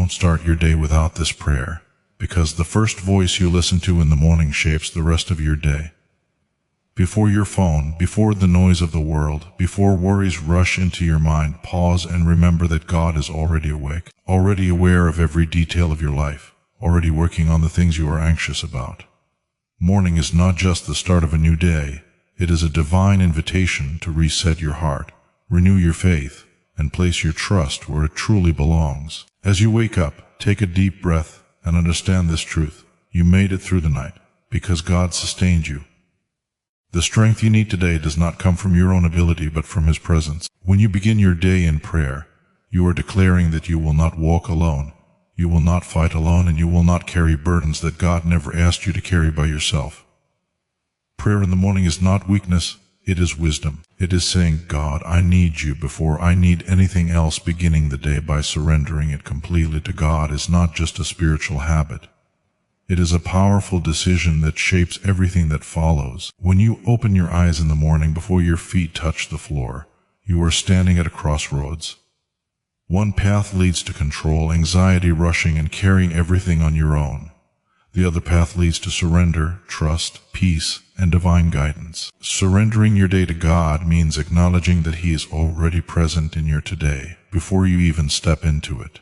don't start your day without this prayer, because the first voice you listen to in the morning shapes the rest of your day. Before your phone, before the noise of the world, before worries rush into your mind, pause and remember that God is already awake, already aware of every detail of your life, already working on the things you are anxious about. Morning is not just the start of a new day. It is a divine invitation to reset your heart, renew your faith, and place your trust where it truly belongs. As you wake up, take a deep breath and understand this truth. You made it through the night because God sustained you. The strength you need today does not come from your own ability but from His presence. When you begin your day in prayer, you are declaring that you will not walk alone, you will not fight alone, and you will not carry burdens that God never asked you to carry by yourself. Prayer in the morning is not weakness, it is wisdom. It is saying, God, I need you before I need anything else. Beginning the day by surrendering it completely to God is not just a spiritual habit. It is a powerful decision that shapes everything that follows. When you open your eyes in the morning before your feet touch the floor, you are standing at a crossroads. One path leads to control, anxiety, rushing, and carrying everything on your own. The other path leads to surrender, trust, peace, and divine guidance. Surrendering your day to God means acknowledging that He is already present in your today before you even step into it.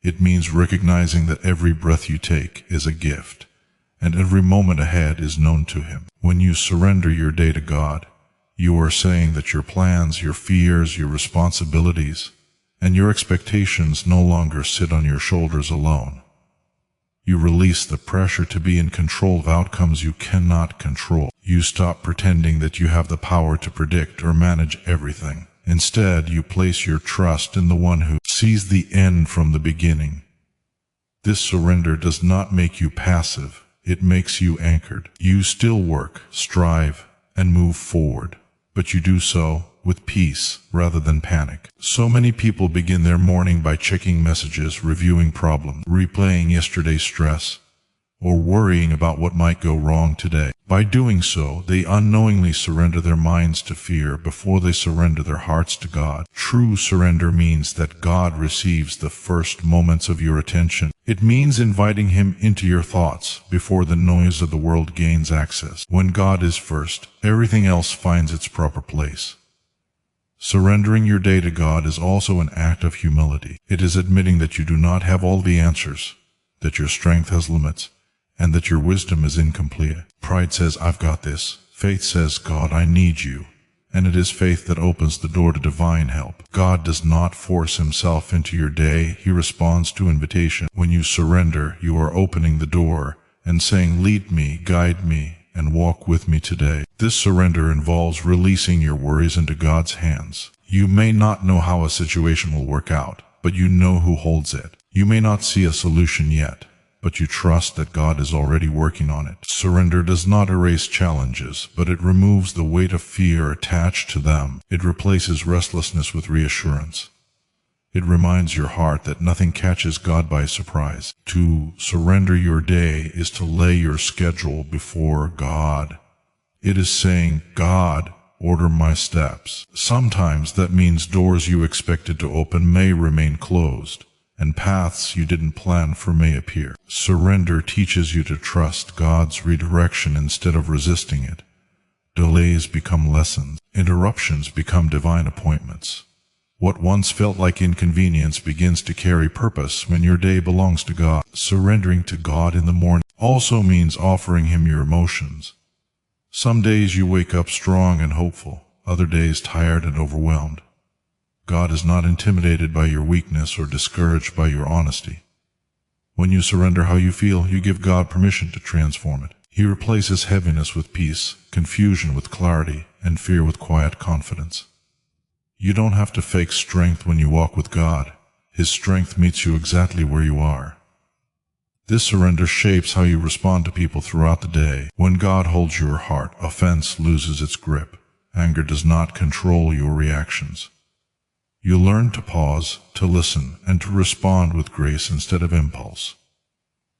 It means recognizing that every breath you take is a gift, and every moment ahead is known to Him. When you surrender your day to God, you are saying that your plans, your fears, your responsibilities, and your expectations no longer sit on your shoulders alone. You release the pressure to be in control of outcomes you cannot control. You stop pretending that you have the power to predict or manage everything. Instead, you place your trust in the One who sees the end from the beginning. This surrender does not make you passive, it makes you anchored. You still work, strive, and move forward, but you do so with peace rather than panic. So many people begin their morning by checking messages, reviewing problems, replaying yesterday's stress, or worrying about what might go wrong today. By doing so, they unknowingly surrender their minds to fear before they surrender their hearts to God. True surrender means that God receives the first moments of your attention. It means inviting Him into your thoughts before the noise of the world gains access. When God is first, everything else finds its proper place. Surrendering your day to God is also an act of humility. It is admitting that you do not have all the answers, that your strength has limits, and that your wisdom is incomplete. Pride says, I've got this. Faith says, God, I need you. And it is faith that opens the door to divine help. God does not force Himself into your day. He responds to invitation. When you surrender, you are opening the door and saying, lead me, guide me, and walk with me today. This surrender involves releasing your worries into God's hands. You may not know how a situation will work out, but you know who holds it. You may not see a solution yet, but you trust that God is already working on it. Surrender does not erase challenges, but it removes the weight of fear attached to them. It replaces restlessness with reassurance. It reminds your heart that nothing catches God by surprise. To surrender your day is to lay your schedule before God. It is saying, God, order my steps. Sometimes that means doors you expected to open may remain closed, and paths you didn't plan for may appear. Surrender teaches you to trust God's redirection instead of resisting it. Delays become lessons. Interruptions become divine appointments. What once felt like inconvenience begins to carry purpose when your day belongs to God. Surrendering to God in the morning also means offering Him your emotions. Some days you wake up strong and hopeful, other days tired and overwhelmed. God is not intimidated by your weakness or discouraged by your honesty. When you surrender how you feel, you give God permission to transform it. He replaces heaviness with peace, confusion with clarity, and fear with quiet confidence. You don't have to fake strength when you walk with God. His strength meets you exactly where you are. This surrender shapes how you respond to people throughout the day. When God holds your heart, offense loses its grip. Anger does not control your reactions. You learn to pause, to listen, and to respond with grace instead of impulse.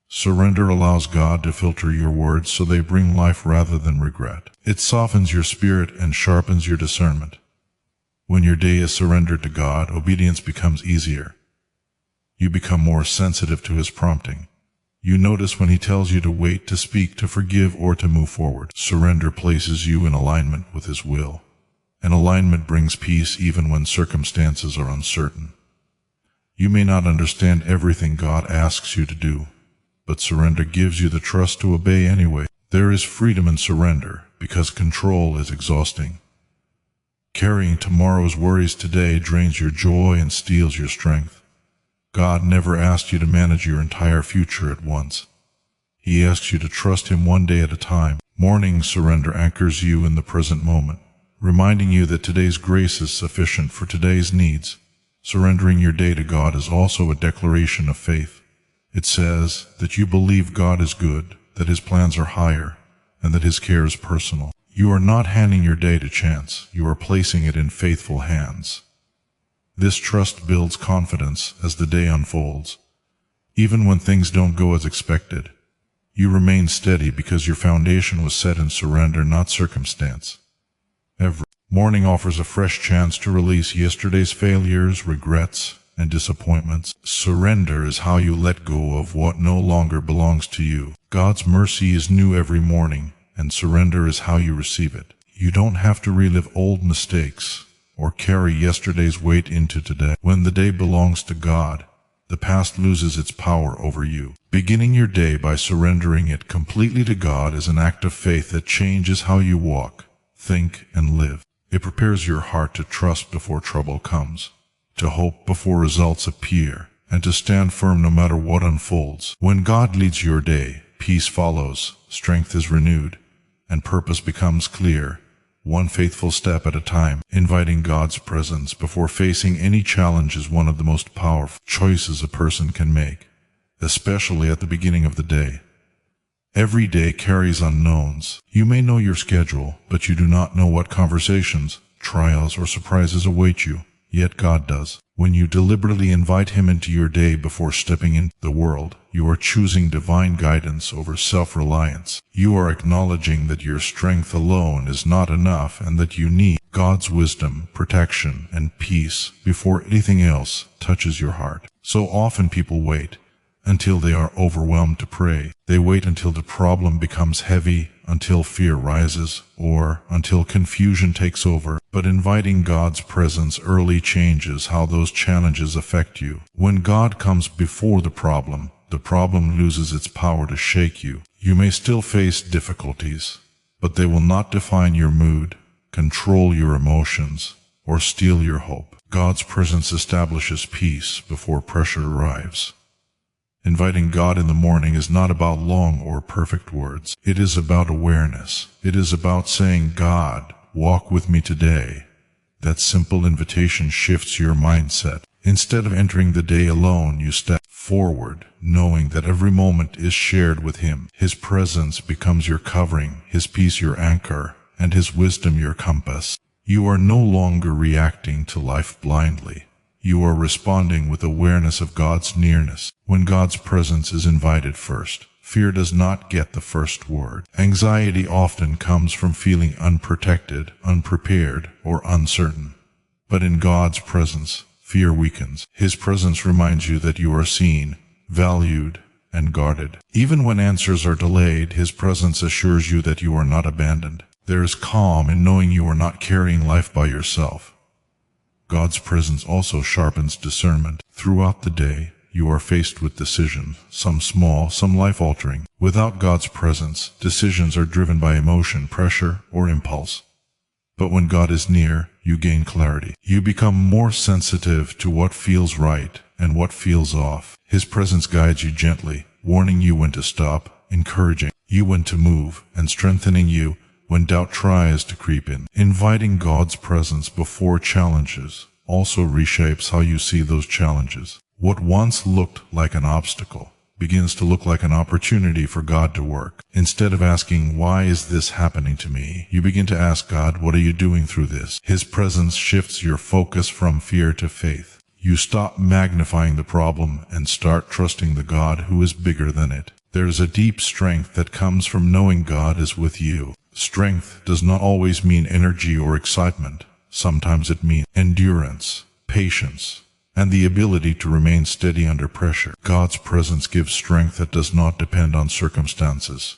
Surrender allows God to filter your words so they bring life rather than regret. It softens your spirit and sharpens your discernment. When your day is surrendered to God, obedience becomes easier. You become more sensitive to his prompting. You notice when he tells you to wait, to speak, to forgive, or to move forward. Surrender places you in alignment with his will. And alignment brings peace even when circumstances are uncertain. You may not understand everything God asks you to do, but surrender gives you the trust to obey anyway. There is freedom in surrender because control is exhausting. Carrying tomorrow's worries today drains your joy and steals your strength. God never asked you to manage your entire future at once. He asks you to trust him one day at a time. Morning surrender anchors you in the present moment, reminding you that today's grace is sufficient for today's needs. Surrendering your day to God is also a declaration of faith. It says that you believe God is good, that his plans are higher, and that his care is personal. You are not handing your day to chance. You are placing it in faithful hands. This trust builds confidence as the day unfolds. Even when things don't go as expected, you remain steady because your foundation was set in surrender, not circumstance. Every morning offers a fresh chance to release yesterday's failures, regrets, and disappointments. Surrender is how you let go of what no longer belongs to you. God's mercy is new every morning, and surrender is how you receive it. You don't have to relive old mistakes or carry yesterday's weight into today. When the day belongs to God, the past loses its power over you. Beginning your day by surrendering it completely to God is an act of faith that changes how you walk, think, and live. It prepares your heart to trust before trouble comes, to hope before results appear, and to stand firm no matter what unfolds. When God leads your day, peace follows, strength is renewed, and purpose becomes clear. One faithful step at a time. Inviting God's presence before facing any challenge is one of the most powerful choices a person can make, especially at the beginning of the day. Every day carries unknowns. You may know your schedule, but you do not know what conversations, trials, or surprises await you. Yet God does. When you deliberately invite him into your day before stepping into the world, you are choosing divine guidance over self-reliance. You are acknowledging that your strength alone is not enough and that you need God's wisdom, protection, and peace before anything else touches your heart. So often people wait until they are overwhelmed to pray. They wait until the problem becomes heavy, until fear rises, or until confusion takes over. But inviting God's presence early changes how those challenges affect you. When God comes before the problem loses its power to shake you. You may still face difficulties, but they will not define your mood, control your emotions, or steal your hope. God's presence establishes peace before pressure arrives. Inviting God in the morning is not about long or perfect words. It is about awareness. It is about saying, God, walk with me today. That simple invitation shifts your mindset. Instead of entering the day alone, you step forward, knowing that every moment is shared with him. His presence becomes your covering, his peace your anchor, and his wisdom your compass. You are no longer reacting to life blindly. You are responding with awareness of God's nearness. When God's presence is invited first, fear does not get the first word. Anxiety often comes from feeling unprotected, unprepared, or uncertain. But in God's presence, fear weakens. His presence reminds you that you are seen, valued, and guarded. Even when answers are delayed, his presence assures you that you are not abandoned. There is calm in knowing you are not carrying life by yourself. God's presence also sharpens discernment. Throughout the day, you are faced with decisions, some small, some life-altering. Without God's presence, decisions are driven by emotion, pressure, or impulse. But when God is near, you gain clarity. You become more sensitive to what feels right and what feels off. His presence guides you gently, warning you when to stop, encouraging you when to move, and strengthening you when doubt tries to creep in. Inviting God's presence before challenges also reshapes how you see those challenges. What once looked like an obstacle begins to look like an opportunity for God to work. Instead of asking, why is this happening to me? You begin to ask God, what are you doing through this? His presence shifts your focus from fear to faith. You stop magnifying the problem and start trusting the God who is bigger than it. There is a deep strength that comes from knowing God is with you. Strength does not always mean energy or excitement. Sometimes it means endurance, patience, and the ability to remain steady under pressure. God's presence gives strength that does not depend on circumstances.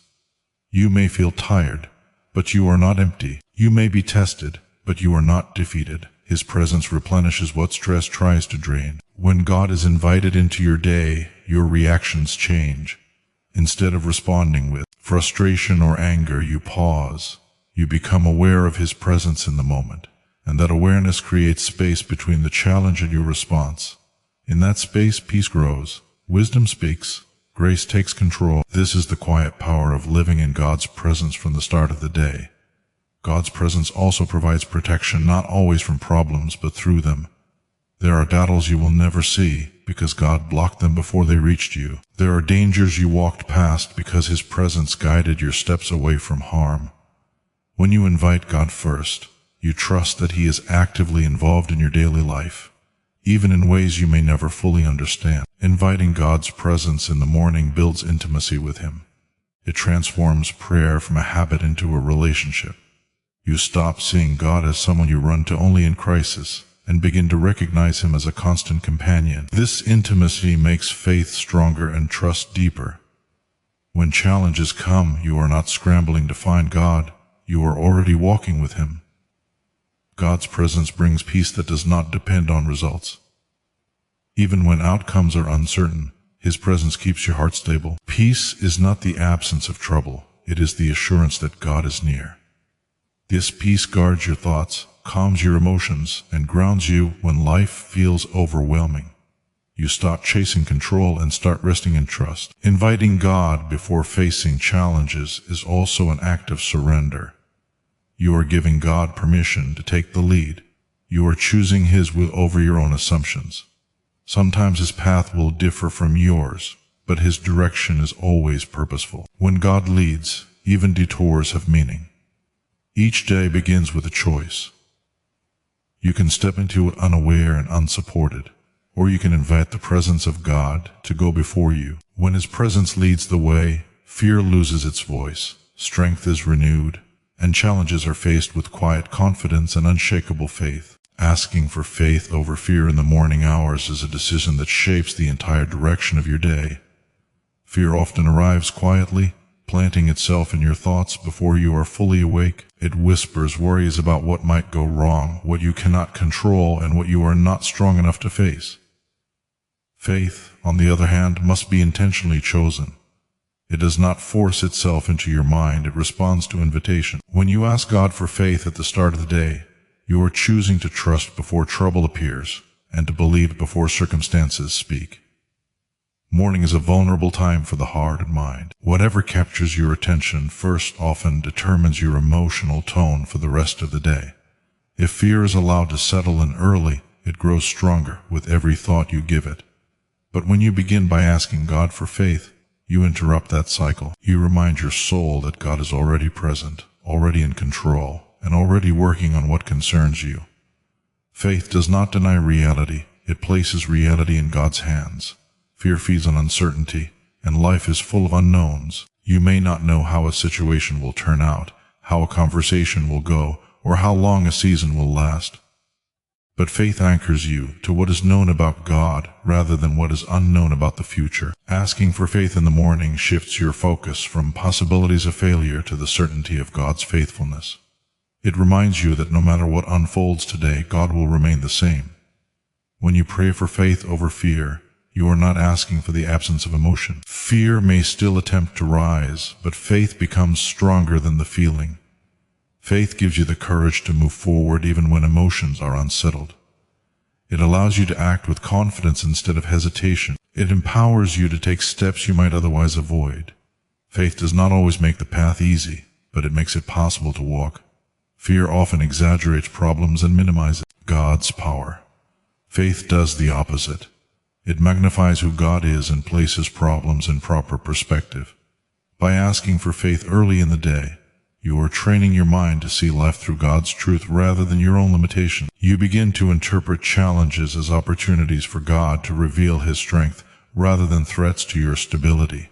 You may feel tired, but you are not empty. You may be tested, but you are not defeated. His presence replenishes what stress tries to drain. When God is invited into your day, your reactions change. Instead of responding with frustration or anger, you pause. You become aware of His presence in the moment, and that awareness creates space between the challenge and your response. In that space, peace grows, wisdom speaks, grace takes control. This is the quiet power of living in God's presence from the start of the day. God's presence also provides protection, not always from problems, but through them. There are battles you will never see, because God blocked them before they reached you. There are dangers you walked past because His presence guided your steps away from harm. When you invite God first, you trust that He is actively involved in your daily life, even in ways you may never fully understand. Inviting God's presence in the morning builds intimacy with Him. It transforms prayer from a habit into a relationship. You stop seeing God as someone you run to only in crisis, and begin to recognize Him as a constant companion. This intimacy makes faith stronger and trust deeper. When challenges come, you are not scrambling to find God. You are already walking with Him. God's presence brings peace that does not depend on results. Even when outcomes are uncertain, His presence keeps your heart stable. Peace is not the absence of trouble. It is the assurance that God is near. This peace guards your thoughts, calms your emotions, and grounds you when life feels overwhelming. You stop chasing control and start resting in trust. Inviting God before facing challenges is also an act of surrender. You are giving God permission to take the lead. You are choosing His will over your own assumptions. Sometimes His path will differ from yours, but His direction is always purposeful. When God leads, even detours have meaning. Each day begins with a choice. You can step into it unaware and unsupported, or you can invite the presence of God to go before you. When His presence leads the way, fear loses its voice, strength is renewed, and challenges are faced with quiet confidence and unshakable faith. Asking for faith over fear in the morning hours is a decision that shapes the entire direction of your day. Fear often arrives quietly, planting itself in your thoughts before you are fully awake. It whispers worries about what might go wrong, what you cannot control, and what you are not strong enough to face. Faith, on the other hand, must be intentionally chosen. It does not force itself into your mind, it responds to invitation. When you ask God for faith at the start of the day, you are choosing to trust before trouble appears, and to believe before circumstances speak. Morning is a vulnerable time for the heart and mind. Whatever captures your attention first often determines your emotional tone for the rest of the day. If fear is allowed to settle in early, it grows stronger with every thought you give it. But when you begin by asking God for faith, you interrupt that cycle. You remind your soul that God is already present, already in control, and already working on what concerns you. Faith does not deny reality, it places reality in God's hands. Fear feeds on uncertainty, and life is full of unknowns. You may not know how a situation will turn out, how a conversation will go, or how long a season will last. But faith anchors you to what is known about God rather than what is unknown about the future. Asking for faith in the morning shifts your focus from possibilities of failure to the certainty of God's faithfulness. It reminds you that no matter what unfolds today, God will remain the same. When you pray for faith over fear, you are not asking for the absence of emotion. Fear may still attempt to rise, but faith becomes stronger than the feeling. Faith gives you the courage to move forward even when emotions are unsettled. It allows you to act with confidence instead of hesitation. It empowers you to take steps you might otherwise avoid. Faith does not always make the path easy, but it makes it possible to walk. Fear often exaggerates problems and minimizes God's power. Faith does the opposite. It magnifies who God is and places problems in proper perspective. By asking for faith early in the day, you are training your mind to see life through God's truth rather than your own limitation. You begin to interpret challenges as opportunities for God to reveal His strength rather than threats to your stability.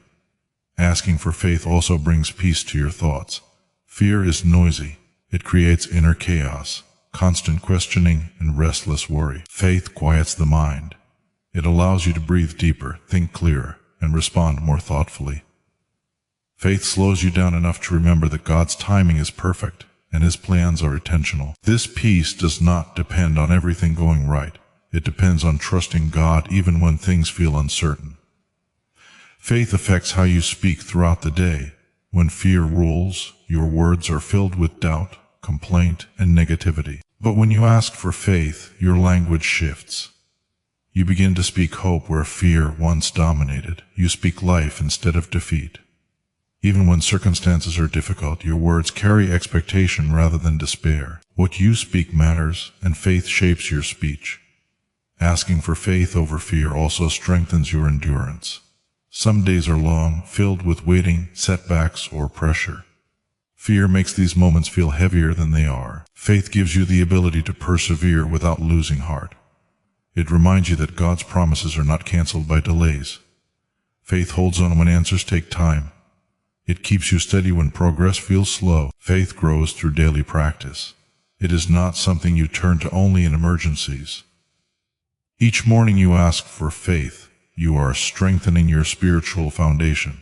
Asking for faith also brings peace to your thoughts. Fear is noisy. It creates inner chaos, constant questioning, and restless worry. Faith quiets the mind. It allows you to breathe deeper, think clearer, and respond more thoughtfully. Faith slows you down enough to remember that God's timing is perfect and His plans are intentional. This peace does not depend on everything going right. It depends on trusting God even when things feel uncertain. Faith affects how you speak throughout the day. When fear rules, your words are filled with doubt, complaint, and negativity. But when you ask for faith, your language shifts. You begin to speak hope where fear once dominated. You speak life instead of defeat. Even when circumstances are difficult, your words carry expectation rather than despair. What you speak matters, and faith shapes your speech. Asking for faith over fear also strengthens your endurance. Some days are long, filled with waiting, setbacks, or pressure. Fear makes these moments feel heavier than they are. Faith gives you the ability to persevere without losing heart. It reminds you that God's promises are not canceled by delays. Faith holds on when answers take time. It keeps you steady when progress feels slow. Faith grows through daily practice. It is not something you turn to only in emergencies. Each morning you ask for faith. You are strengthening your spiritual foundation.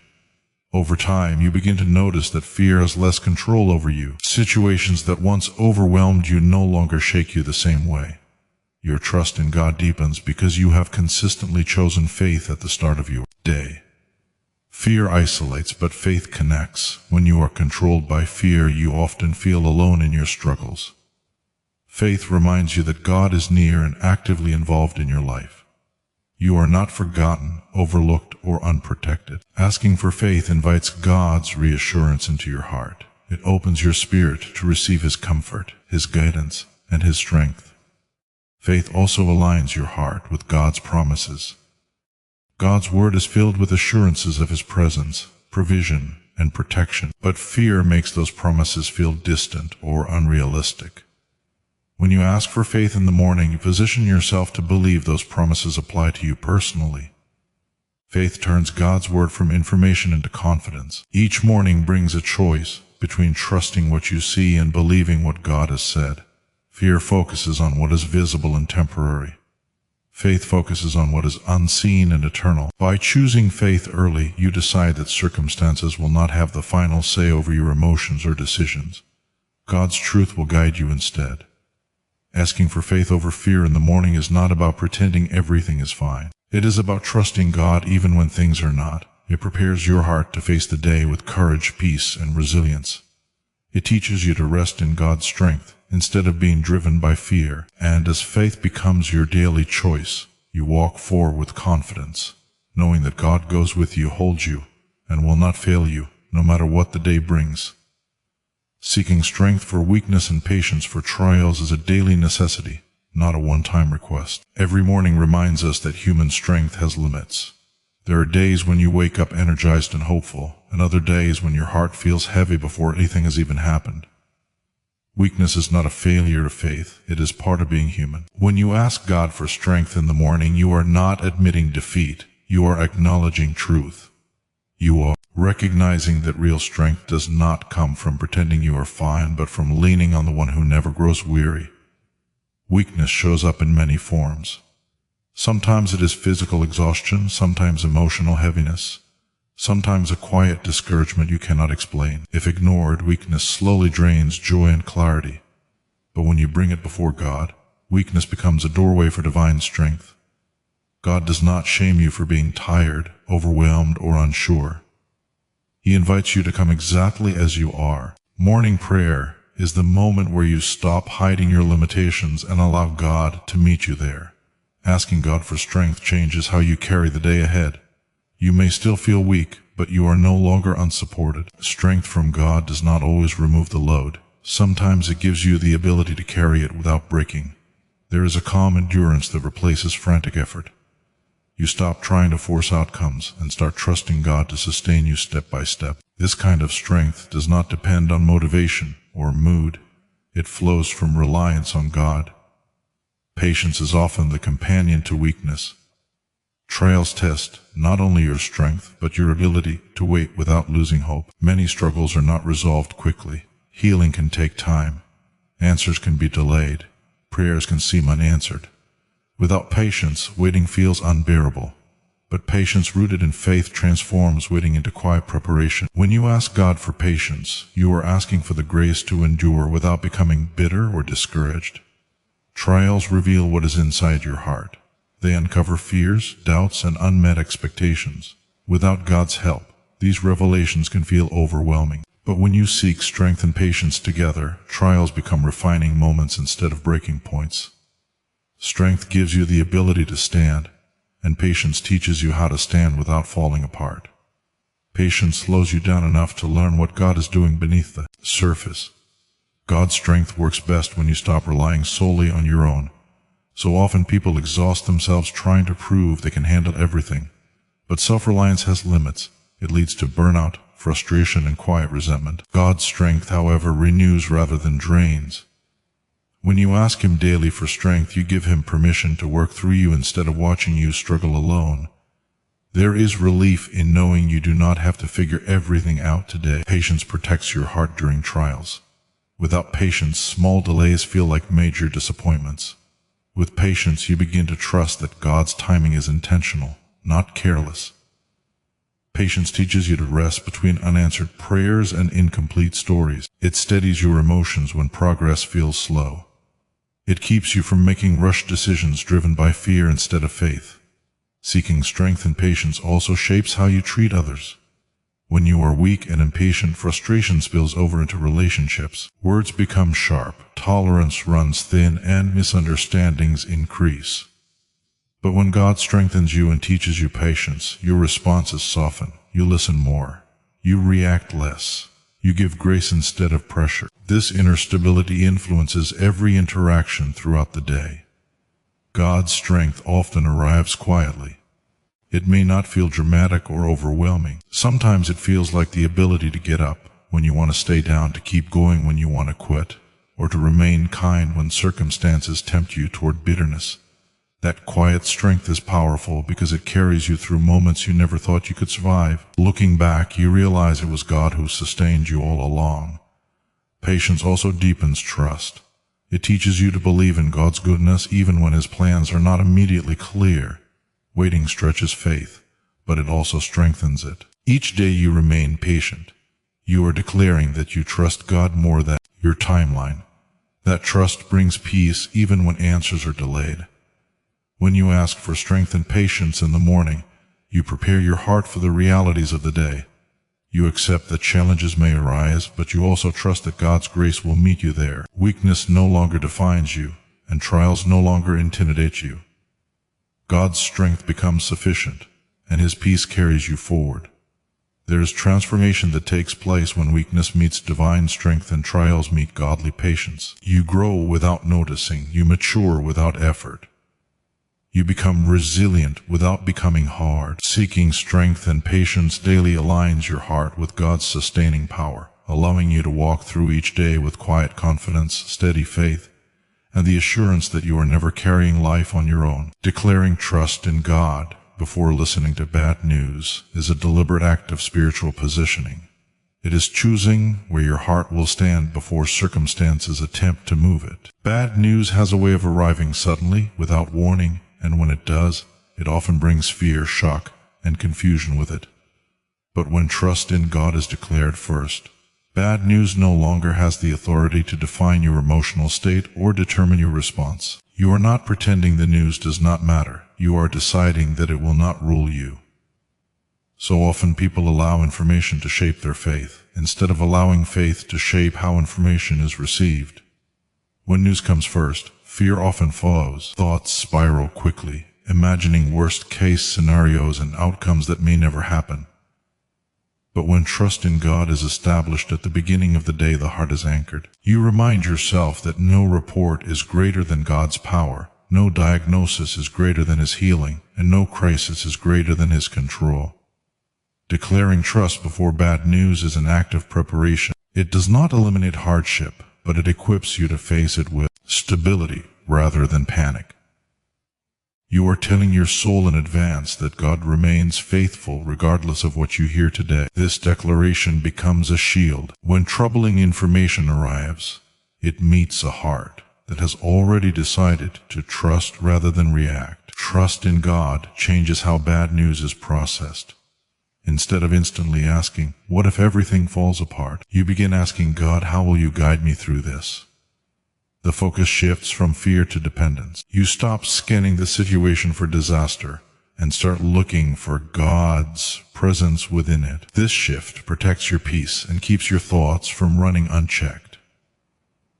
Over time, you begin to notice that fear has less control over you. Situations that once overwhelmed you no longer shake you the same way. Your trust in God deepens because you have consistently chosen faith at the start of your day. Fear isolates, but faith connects. When you are controlled by fear, you often feel alone in your struggles. Faith reminds you that God is near and actively involved in your life. You are not forgotten, overlooked, or unprotected. Asking for faith invites God's reassurance into your heart. It opens your spirit to receive His comfort, His guidance, and His strength. Faith also aligns your heart with God's promises. God's word is filled with assurances of His presence, provision, and protection, but fear makes those promises feel distant or unrealistic. When you ask for faith in the morning, you position yourself to believe those promises apply to you personally. Faith turns God's word from information into confidence. Each morning brings a choice between trusting what you see and believing what God has said. Fear focuses on what is visible and temporary. Faith focuses on what is unseen and eternal. By choosing faith early, you decide that circumstances will not have the final say over your emotions or decisions. God's truth will guide you instead. Asking for faith over fear in the morning is not about pretending everything is fine. It is about trusting God even when things are not. It prepares your heart to face the day with courage, peace, and resilience. It teaches you to rest in God's strength instead of being driven by fear. And as faith becomes your daily choice, you walk forward with confidence, knowing that God goes with you, holds you, and will not fail you, no matter what the day brings. Seeking strength for weakness and patience for trials is a daily necessity, not a one-time request. Every morning reminds us that human strength has limits. There are days when you wake up energized and hopeful, and other days when your heart feels heavy before anything has even happened. Weakness is not a failure of faith, it is part of being human. When you ask God for strength in the morning, you are not admitting defeat, you are acknowledging truth. You are recognizing that real strength does not come from pretending you are fine, but from leaning on the one who never grows weary. Weakness shows up in many forms. Sometimes it is physical exhaustion, sometimes emotional heaviness, sometimes a quiet discouragement you cannot explain. If ignored, weakness slowly drains joy and clarity. But when you bring it before God, weakness becomes a doorway for divine strength. God does not shame you for being tired, overwhelmed, or unsure. He invites you to come exactly as you are. Morning prayer is the moment where you stop hiding your limitations and allow God to meet you there. Asking God for strength changes how you carry the day ahead. You may still feel weak, but you are no longer unsupported. Strength from God does not always remove the load. Sometimes it gives you the ability to carry it without breaking. There is a calm endurance that replaces frantic effort. You stop trying to force outcomes and start trusting God to sustain you step by step. This kind of strength does not depend on motivation or mood. It flows from reliance on God. Patience is often the companion to weakness. Trials test not only your strength, but your ability to wait without losing hope. Many struggles are not resolved quickly. Healing can take time. Answers can be delayed. Prayers can seem unanswered. Without patience, waiting feels unbearable. But patience rooted in faith transforms waiting into quiet preparation. When you ask God for patience, you are asking for the grace to endure without becoming bitter or discouraged. Trials reveal what is inside your heart. They uncover fears, doubts, and unmet expectations. Without God's help, these revelations can feel overwhelming. But when you seek strength and patience together, trials become refining moments instead of breaking points. Strength gives you the ability to stand, and patience teaches you how to stand without falling apart. Patience slows you down enough to learn what God is doing beneath the surface. God's strength works best when you stop relying solely on your own. So often people exhaust themselves trying to prove they can handle everything. But self-reliance has limits. It leads to burnout, frustration, and quiet resentment. God's strength, however, renews rather than drains. When you ask Him daily for strength, you give Him permission to work through you instead of watching you struggle alone. There is relief in knowing you do not have to figure everything out today. Patience protects your heart during trials. Without patience, small delays feel like major disappointments. With patience, you begin to trust that God's timing is intentional, not careless. Patience teaches you to rest between unanswered prayers and incomplete stories. It steadies your emotions when progress feels slow. It keeps you from making rushed decisions driven by fear instead of faith. Seeking strength and patience also shapes how you treat others. When you are weak and impatient, frustration spills over into relationships. Words become sharp, tolerance runs thin, and misunderstandings increase. But when God strengthens you and teaches you patience, your responses soften. You listen more. You react less. You give grace instead of pressure. This inner stability influences every interaction throughout the day. God's strength often arrives quietly. It may not feel dramatic or overwhelming. Sometimes it feels like the ability to get up when you want to stay down, to keep going when you want to quit, or to remain kind when circumstances tempt you toward bitterness. That quiet strength is powerful because it carries you through moments you never thought you could survive. Looking back, you realize it was God who sustained you all along. Patience also deepens trust. It teaches you to believe in God's goodness even when His plans are not immediately clear. Waiting stretches faith, but it also strengthens it. Each day you remain patient. You are declaring that you trust God more than your timeline. That trust brings peace even when answers are delayed. When you ask for strength and patience in the morning, you prepare your heart for the realities of the day. You accept that challenges may arise, but you also trust that God's grace will meet you there. Weakness no longer defines you, and trials no longer intimidate you. God's strength becomes sufficient, and His peace carries you forward. There is transformation that takes place when weakness meets divine strength and trials meet godly patience. You grow without noticing. You mature without effort. You become resilient without becoming hard. Seeking strength and patience daily aligns your heart with God's sustaining power, allowing you to walk through each day with quiet confidence, steady faith, and the assurance that you are never carrying life on your own. Declaring trust in God before listening to bad news is a deliberate act of spiritual positioning. It is choosing where your heart will stand before circumstances attempt to move it. Bad news has a way of arriving suddenly, without warning, and when it does, it often brings fear, shock, and confusion with it. But when trust in God is declared first, bad news no longer has the authority to define your emotional state or determine your response. You are not pretending the news does not matter. You are deciding that it will not rule you. So often people allow information to shape their faith, instead of allowing faith to shape how information is received. When news comes first, fear often follows. Thoughts spiral quickly, imagining worst-case scenarios and outcomes that may never happen. But when trust in God is established at the beginning of the day, the heart is anchored. You remind yourself that no report is greater than God's power, no diagnosis is greater than His healing, and no crisis is greater than His control. Declaring trust before bad news is an act of preparation. It does not eliminate hardship, but it equips you to face it with stability rather than panic. You are telling your soul in advance that God remains faithful regardless of what you hear today. This declaration becomes a shield. When troubling information arrives, It meets a heart that has already decided to trust rather than react. Trust in God changes how bad news is processed. Instead of instantly asking, "What if everything falls apart?" you begin asking, "God, how will you guide me through this?" The focus shifts from fear to dependence. You stop scanning the situation for disaster and start looking for God's presence within it. This shift protects your peace and keeps your thoughts from running unchecked.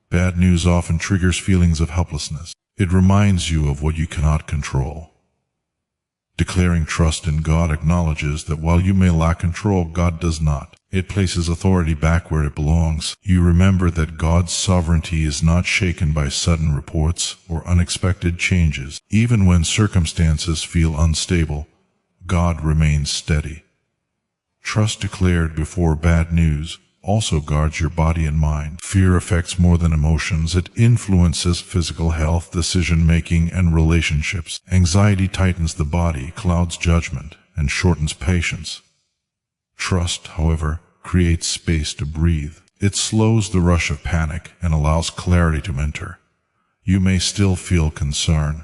Bad news often triggers feelings of helplessness. It reminds you of what you cannot control. Declaring trust in God acknowledges that while you may lack control, God does not. It places authority back where it belongs. You remember that God's sovereignty is not shaken by sudden reports or unexpected changes. Even when circumstances feel unstable, God remains steady. Trust declared before bad news also guards your body and mind. Fear affects more than emotions. It influences physical health, decision-making, and relationships. Anxiety tightens the body, clouds judgment, and shortens patience. Trust, however, creates space to breathe. It slows the rush of panic and allows clarity to enter. You may still feel concern,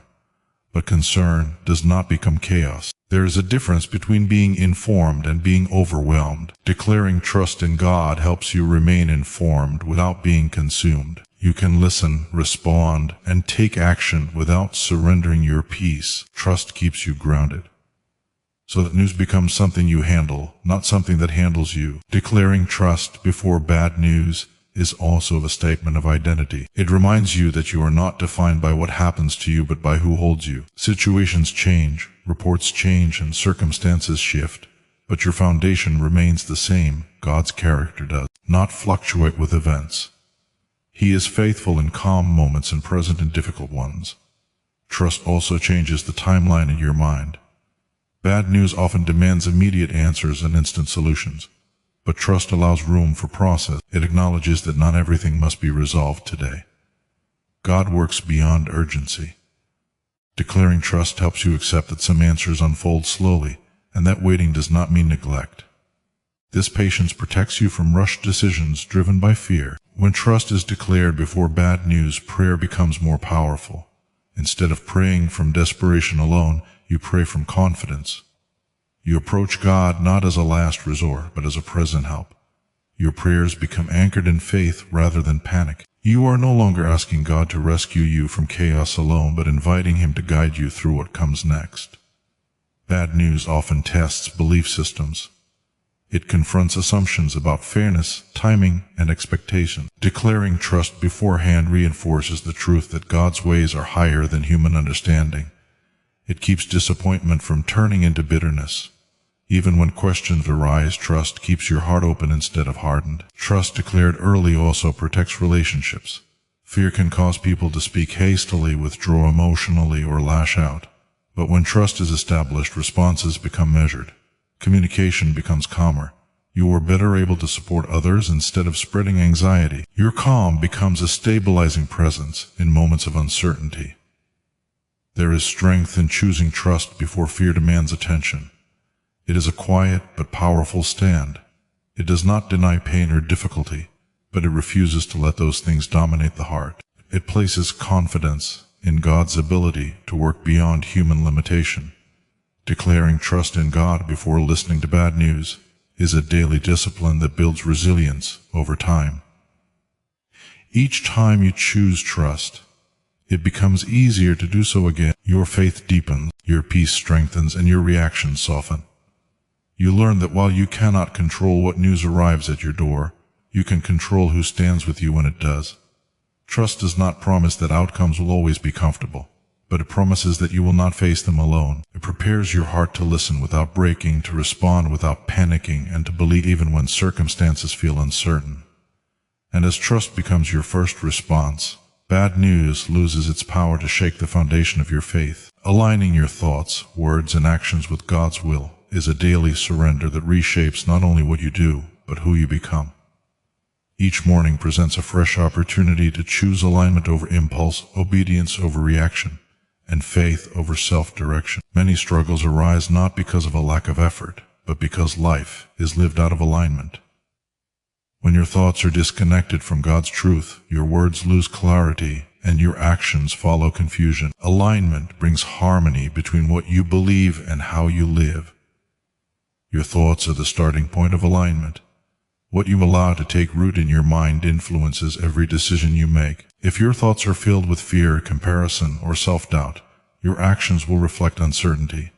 but concern does not become chaos. There is a difference between being informed and being overwhelmed. Declaring trust in God helps you remain informed without being consumed. You can listen, respond, and take action without surrendering your peace. Trust keeps you grounded, so that news becomes something you handle, not something that handles you. Declaring trust before bad news is also a statement of identity. It reminds you that you are not defined by what happens to you, but by who holds you. Situations change, reports change, and circumstances shift, but your foundation remains the same. God's character does not fluctuate with events. He is faithful in calm moments and present in difficult ones. Trust also changes the timeline in your mind. Bad news often demands immediate answers and instant solutions, but trust allows room for process. It acknowledges that not everything must be resolved today. God works beyond urgency. Declaring trust helps you accept that some answers unfold slowly, and that waiting does not mean neglect. This patience protects you from rushed decisions driven by fear. When trust is declared before bad news, prayer becomes more powerful. Instead of praying from desperation alone, you pray from confidence. You approach God not as a last resort, but as a present help. Your prayers become anchored in faith rather than panic. You are no longer asking God to rescue you from chaos alone, but inviting Him to guide you through what comes next. Bad news often tests belief systems. It confronts assumptions about fairness, timing, and expectation. Declaring trust beforehand reinforces the truth that God's ways are higher than human understanding. It keeps disappointment from turning into bitterness. Even when questions arise, trust keeps your heart open instead of hardened. Trust declared early also protects relationships. Fear can cause people to speak hastily, withdraw emotionally, or lash out. But when trust is established, responses become measured. Communication becomes calmer. You are better able to support others instead of spreading anxiety. Your calm becomes a stabilizing presence in moments of uncertainty. There is strength in choosing trust before fear demands attention. It is a quiet but powerful stand. It does not deny pain or difficulty, but it refuses to let those things dominate the heart. It places confidence in God's ability to work beyond human limitation. Declaring trust in God before listening to bad news is a daily discipline that builds resilience over time. Each time you choose trust, it becomes easier to do so again. Your faith deepens, your peace strengthens, and your reactions soften. You learn that while you cannot control what news arrives at your door, you can control who stands with you when it does. Trust does not promise that outcomes will always be comfortable, but it promises that you will not face them alone. It prepares your heart to listen without breaking, to respond without panicking, and to believe even when circumstances feel uncertain. And as trust becomes your first response, bad news loses its power to shake the foundation of your faith. Aligning your thoughts, words, and actions with God's will is a daily surrender that reshapes not only what you do, but who you become. Each morning presents a fresh opportunity to choose alignment over impulse, obedience over reaction, and faith over self-direction. Many struggles arise not because of a lack of effort, but because life is lived out of alignment. When your thoughts are disconnected from God's truth, your words lose clarity and your actions follow confusion. Alignment brings harmony between what you believe and how you live. Your thoughts are the starting point of alignment. What you allow to take root in your mind influences every decision you make. If your thoughts are filled with fear, comparison, or self-doubt, your actions will reflect uncertainty.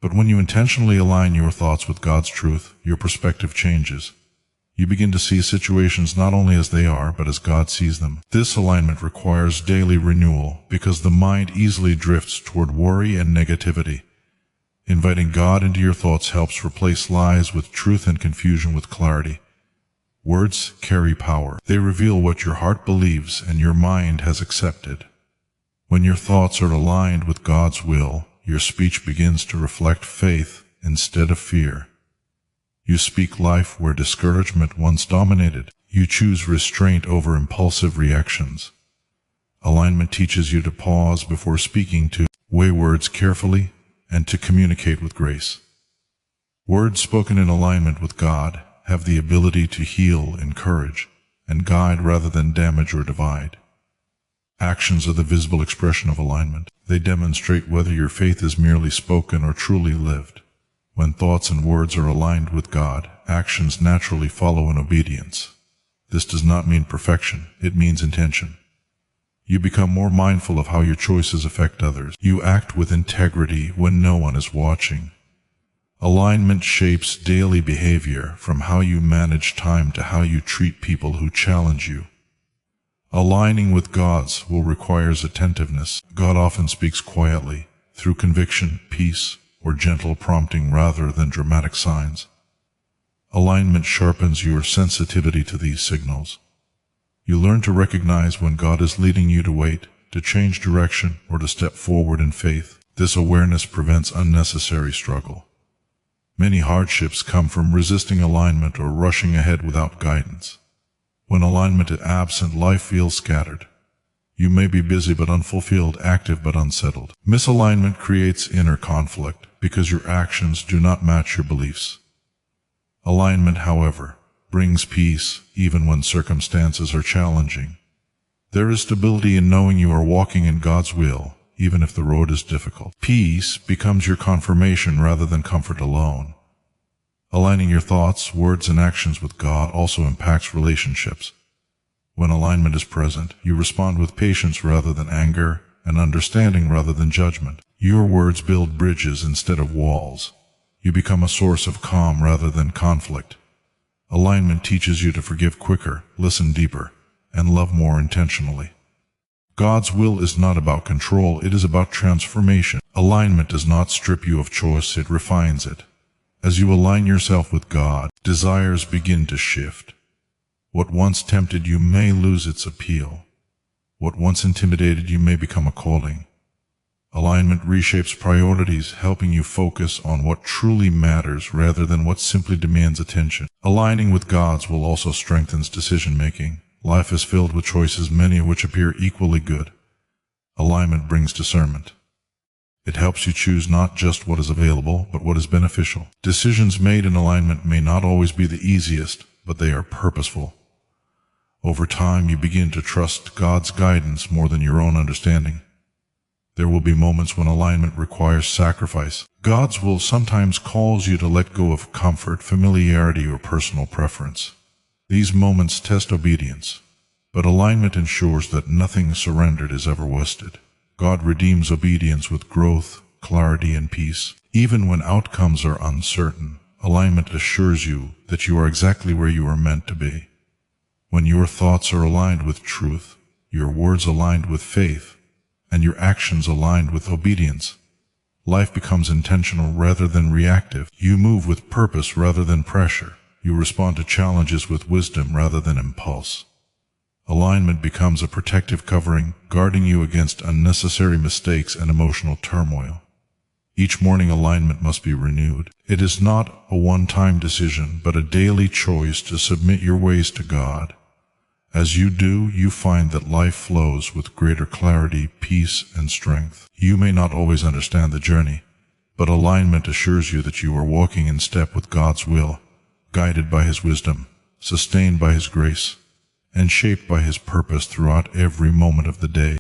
But when you intentionally align your thoughts with God's truth, your perspective changes. You begin to see situations not only as they are, but as God sees them. This alignment requires daily renewal because the mind easily drifts toward worry and negativity. Inviting God into your thoughts helps replace lies with truth and confusion with clarity. Words carry power. They reveal what your heart believes and your mind has accepted. When your thoughts are aligned with God's will, your speech begins to reflect faith instead of fear. You speak life where discouragement once dominated. You choose restraint over impulsive reactions. Alignment teaches you to pause before speaking, to weigh words carefully, and to communicate with grace. Words spoken in alignment with God have the ability to heal, encourage, and guide rather than damage or divide. Actions are the visible expression of alignment. They demonstrate whether your faith is merely spoken or truly lived. When thoughts and words are aligned with God, actions naturally follow in obedience. This does not mean perfection, it means intention. You become more mindful of how your choices affect others. You act with integrity when no one is watching. Alignment shapes daily behavior, from how you manage time to how you treat people who challenge you. Aligning with God's will requires attentiveness. God often speaks quietly, through conviction, peace, or gentle prompting rather than dramatic signs. Alignment sharpens your sensitivity to these signals. You learn to recognize when God is leading you to wait, to change direction, or to step forward in faith. This awareness prevents unnecessary struggle. Many hardships come from resisting alignment or rushing ahead without guidance. When alignment is absent, life feels scattered. You may be busy but unfulfilled, active but unsettled. Misalignment creates inner conflict because your actions do not match your beliefs. Alignment, however, brings peace even when circumstances are challenging. There is stability in knowing you are walking in God's will, even if the road is difficult. Peace becomes your confirmation rather than comfort alone. Aligning your thoughts, words, and actions with God also impacts relationships. When alignment is present, you respond with patience rather than anger, and understanding rather than judgment. Your words build bridges instead of walls. You become a source of calm rather than conflict. Alignment teaches you to forgive quicker, listen deeper, and love more intentionally. God's will is not about control, it is about transformation. Alignment does not strip you of choice, it refines it. As you align yourself with God, desires begin to shift. What once tempted you may lose its appeal. What once intimidated you may become a calling. Alignment reshapes priorities, helping you focus on what truly matters rather than what simply demands attention. Aligning with God's will also strengthens decision-making. Life is filled with choices, many of which appear equally good. Alignment brings discernment. It helps you choose not just what is available, but what is beneficial. Decisions made in alignment may not always be the easiest, but they are purposeful. Over time, you begin to trust God's guidance more than your own understanding. There will be moments when alignment requires sacrifice. God's will sometimes calls you to let go of comfort, familiarity, or personal preference. These moments test obedience, but alignment ensures that nothing surrendered is ever wasted. God redeems obedience with growth, clarity, and peace. Even when outcomes are uncertain, alignment assures you that you are exactly where you are meant to be. When your thoughts are aligned with truth, your words aligned with faith, and your actions aligned with obedience, life becomes intentional rather than reactive. You move with purpose rather than pressure. You respond to challenges with wisdom rather than impulse. Alignment becomes a protective covering, guarding you against unnecessary mistakes and emotional turmoil. Each morning, alignment must be renewed. It is not a one-time decision, but a daily choice to submit your ways to God. As you do, you find that life flows with greater clarity, peace, and strength. You may not always understand the journey, but alignment assures you that you are walking in step with God's will, guided by His wisdom, sustained by His grace, and shaped by His purpose throughout every moment of the day.